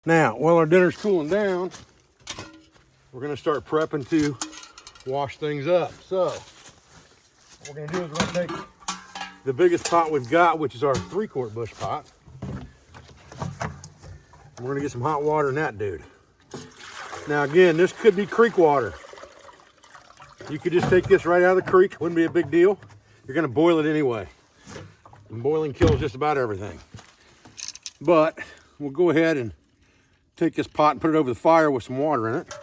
Now, while our dinner's cooling down, we're gonna start prepping to wash things up. So, what we're gonna do is we're gonna take the biggest pot we've got, which is our 3-quart bush pot. And we're gonna get some hot water in that dude. Now again, this could be creek water. You could just take this right out of the creek, wouldn't be a big deal. You're gonna boil it anyway. And boiling kills just about everything. But we'll go ahead and take this pot and put it over the fire with some water in it.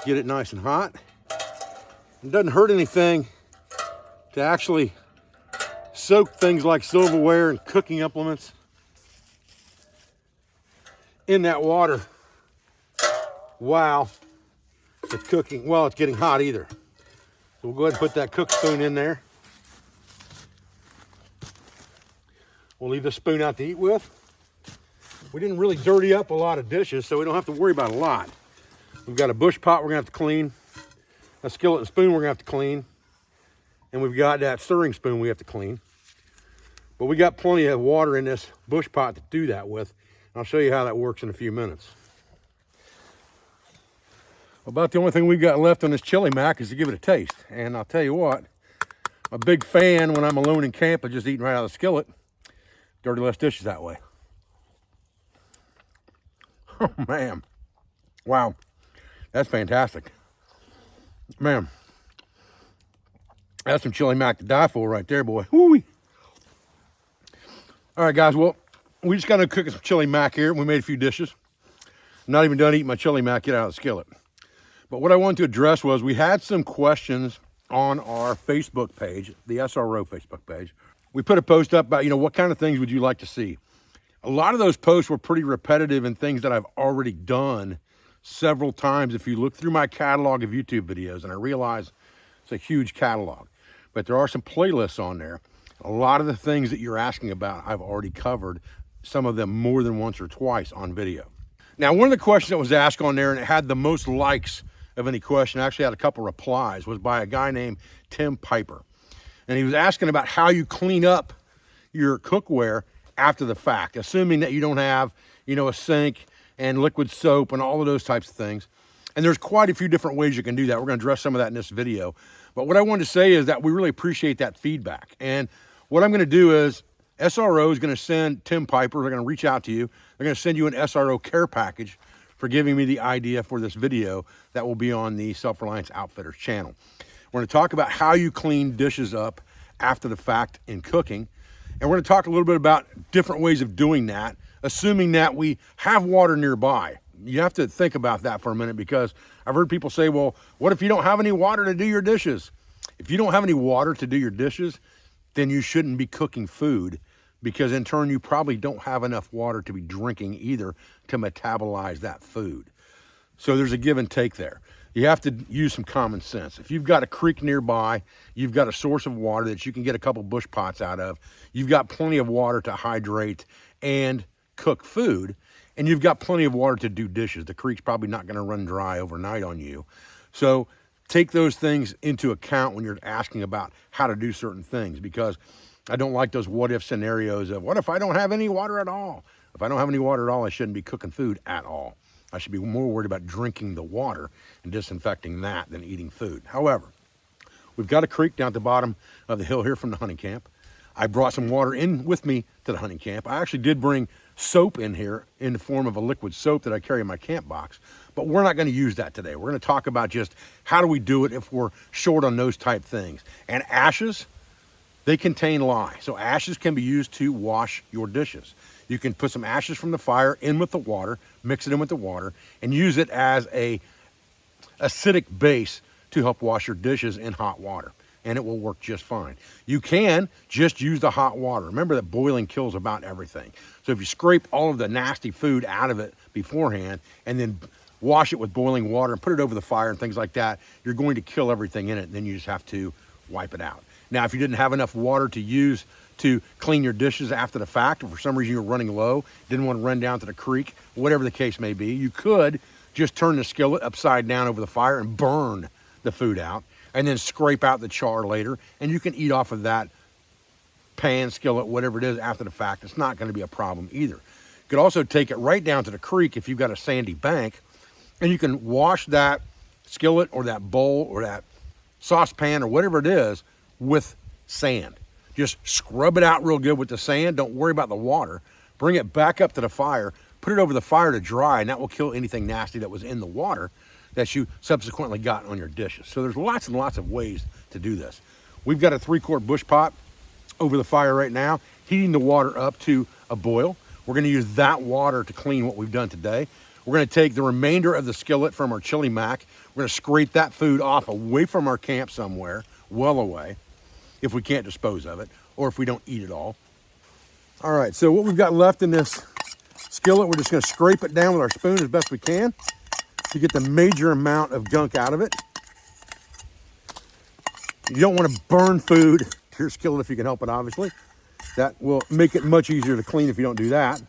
Get it nice and hot. It doesn't hurt anything to actually soak things like silverware and cooking implements in that water while it's cooking, while it's getting hot either. So we'll go ahead and put that cook spoon in there. We'll leave the spoon out to eat with. We didn't really dirty up a lot of dishes, so we don't have to worry about a lot. We've got a bush pot we're gonna have to clean, a skillet and spoon we're gonna have to clean, and we've got that stirring spoon we have to clean. But we got plenty of water in this bush pot to do that with. I'll show you how that works in a few minutes. About the only thing we've got left on this chili mac is to give it a taste. And I'll tell you what, I'm a big fan when I'm alone in camp of just eating right out of the skillet. Dirty less dishes that way. Oh man, wow, that's fantastic. Man, that's some chili mac to die for right there, boy. Woo-wee. All right, guys, well, we just got to cook some chili mac here. We made a few dishes. I'm not even done eating my chili mac yet out of the skillet. But what I wanted to address was we had some questions on our Facebook page, the SRO Facebook page. We put a post up about, what kind of things would you like to see? A lot of those posts were pretty repetitive and things that I've already done several times. If you look through my catalog of YouTube videos, and I realize it's a huge catalog, but there are some playlists on there. A lot of the things that you're asking about, I've already covered, some of them more than once or twice on video. Now, one of the questions that was asked on there, and it had the most likes of any question, actually had a couple replies, was by a guy named Tim Piper. And he was asking about how you clean up your cookware after the fact, assuming that you don't have, a sink and liquid soap and all of those types of things. And there's quite a few different ways you can do that. We're going to address some of that in this video. But what I wanted to say is that we really appreciate that feedback. And what I'm going to do is SRO is going to send Tim Piper, they're going to reach out to you. They're going to send you an SRO care package for giving me the idea for this video that will be on the Self-Reliance Outfitters channel. We're going to talk about how you clean dishes up after the fact in cooking. And we're going to talk a little bit about different ways of doing that, assuming that we have water nearby. You have to think about that for a minute, because I've heard people say, well, what if you don't have any water to do your dishes? If you don't have any water to do your dishes, then you shouldn't be cooking food, because in turn, you probably don't have enough water to be drinking either to metabolize that food. So there's a give and take there. You have to use some common sense. If you've got a creek nearby, you've got a source of water that you can get a couple bush pots out of, you've got plenty of water to hydrate and cook food, and you've got plenty of water to do dishes. The creek's probably not going to run dry overnight on you. So take those things into account when you're asking about how to do certain things, because I don't like those what if scenarios of what if I don't have any water at all? If I don't have any water at all, I shouldn't be cooking food at all. I should be more worried about drinking the water and disinfecting that than eating food. However, we've got a creek down at the bottom of the hill here from the hunting camp. I brought some water in with me to the hunting camp. I actually did bring soap in here in the form of a liquid soap that I carry in my camp box, but we're not going to use that today. We're going to talk about just how do we do it if we're short on those type things. And ashes, they contain lye. So ashes can be used to wash your dishes. You can put some ashes from the fire in with the water, mix it in with the water, and use it as a acidic base to help wash your dishes in hot water, and it will work just fine. You can just use the hot water. Remember that boiling kills about everything. So if you scrape all of the nasty food out of it beforehand and then wash it with boiling water and put it over the fire and things like that, you're going to kill everything in it, and then you just have to wipe it out. Now, if you didn't have enough water to use to clean your dishes after the fact, or for some reason you're running low, didn't want to run down to the creek, whatever the case may be, you could just turn the skillet upside down over the fire and burn the food out. and then scrape out the char later, and you can eat off of that pan, skillet, whatever it is after the fact. It's not going to be a problem either. You could also take it right down to the creek if you've got a sandy bank, and you can wash that skillet or that bowl or that saucepan or whatever it is with sand. Just scrub it out real good with the sand. Don't worry about the water. Bring it back up to the fire, put it over the fire to dry, and that will kill anything nasty that was in the water that you subsequently got on your dishes. So there's lots and lots of ways to do this. We've got a 3-quart bush pot over the fire right now, heating the water up to a boil. We're gonna use that water to clean what we've done today. We're gonna take the remainder of the skillet from our chili mac. We're gonna scrape that food off away from our camp somewhere, well away, if we can't dispose of it, or if we don't eat it all. All right, so what we've got left in this skillet, we're just gonna scrape it down with our spoon as best we can to get the major amount of gunk out of it. You don't wanna burn food to your skillet if you can help it, obviously. That will make it much easier to clean if you don't do that.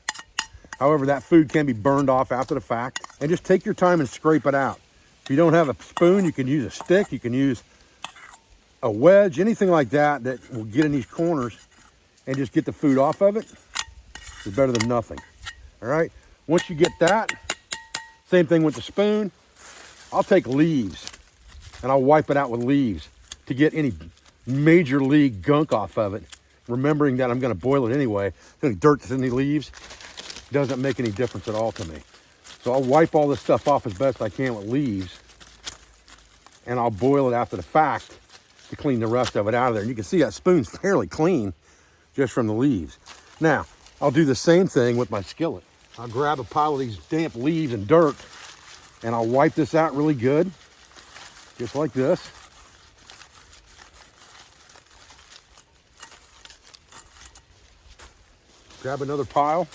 However, that food can be burned off after the fact, and just take your time and scrape it out. If you don't have a spoon, you can use a stick, you can use a wedge, anything like that that will get in these corners and just get the food off of it is better than nothing. All right, once you get that, same thing with the spoon. I'll take leaves and I'll wipe it out with leaves to get any major league gunk off of it, remembering that I'm gonna boil it anyway. Any dirt that's in the leaves doesn't make any difference at all to me. So I'll wipe all this stuff off as best I can with leaves, and I'll boil it after the fact to clean the rest of it out of there. And you can see that spoon's fairly clean just from the leaves. Now, I'll do the same thing with my skillet. I'll grab a pile of these damp leaves and dirt, and I'll wipe this out really good, just like this. Grab another pile.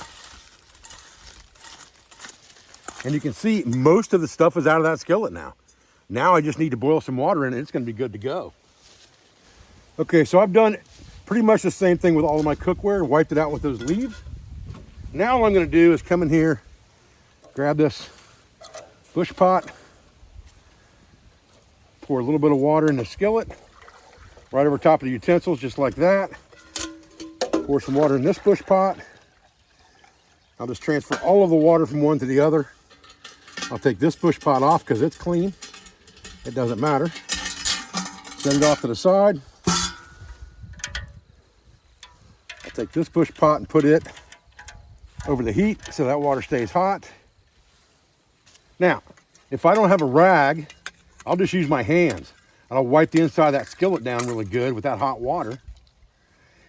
And you can see most of the stuff is out of that skillet now. Now I just need to boil some water in it. It's gonna be good to go. Okay, so I've done pretty much the same thing with all of my cookware, wiped it out with those leaves. Now what I'm gonna do is come in here, grab this bush pot, pour a little bit of water in the skillet, right over top of the utensils, just like that. Pour some water in this bush pot. I'll just transfer all of the water from one to the other. I'll take this bush pot off because it's clean. It doesn't matter. Set it off to the side. I'll take this bush pot and put it over the heat so that water stays hot. Now, if I don't have a rag, I'll just use my hands. And I'll wipe the inside of that skillet down really good with that hot water.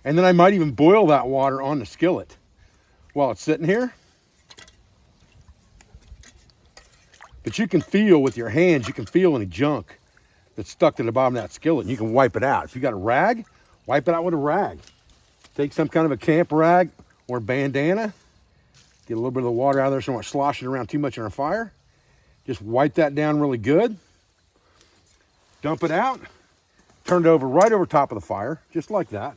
And then I might even boil that water on the skillet while it's sitting here. But you can feel with your hands, you can feel any junk that's stuck to the bottom of that skillet, and you can wipe it out. If you got a rag, wipe it out with a rag. Take some kind of a camp rag or a bandana. Get a little bit of the water out of there so I'm not sloshing around too much on a fire. Just wipe that down really good. Dump it out. Turn it over right over top of the fire, just like that.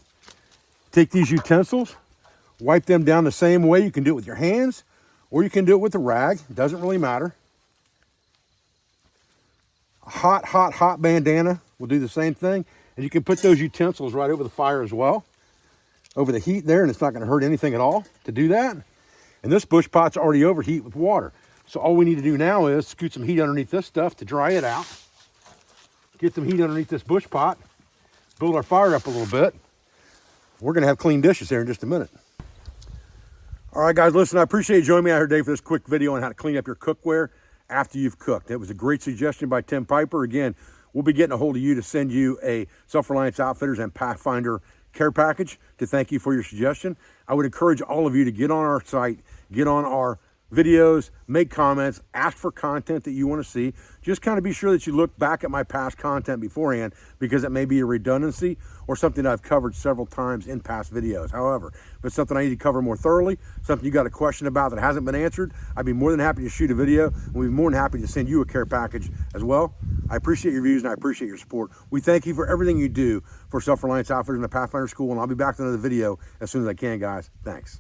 Take these utensils, wipe them down the same way. You can do it with your hands, or you can do it with a rag. It doesn't really matter. A hot bandana will do the same thing. And you can put those utensils right over the fire as well, over the heat there, and it's not going to hurt anything at all to do that. And this bush pot's already overheat with water. So all we need to do now is scoot some heat underneath this stuff to dry it out. Get some heat underneath this bush pot, build our fire up a little bit. We're gonna have clean dishes here in just a minute. All right, guys, listen, I appreciate you joining me out here today for this quick video on how to clean up your cookware after you've cooked. It was a great suggestion by Tim Piper. Again, we'll be getting a hold of you to send you a Self-Reliance Outfitters and Pathfinder care package to thank you for your suggestion. I would encourage all of you to get on our site, get on our videos, make comments, ask for content that you want to see. Just kind of be sure that you look back at my past content beforehand, because it may be a redundancy or something that I've covered several times in past videos. However, if it's something I need to cover more thoroughly, something you got a question about that hasn't been answered, I'd be more than happy to shoot a video, and we'd be more than happy to send you a care package as well. I appreciate your views and I appreciate your support. We thank you for everything you do for Self-Reliance Outfitters and the Pathfinder School, and I'll be back with another video as soon as I can, guys. Thanks.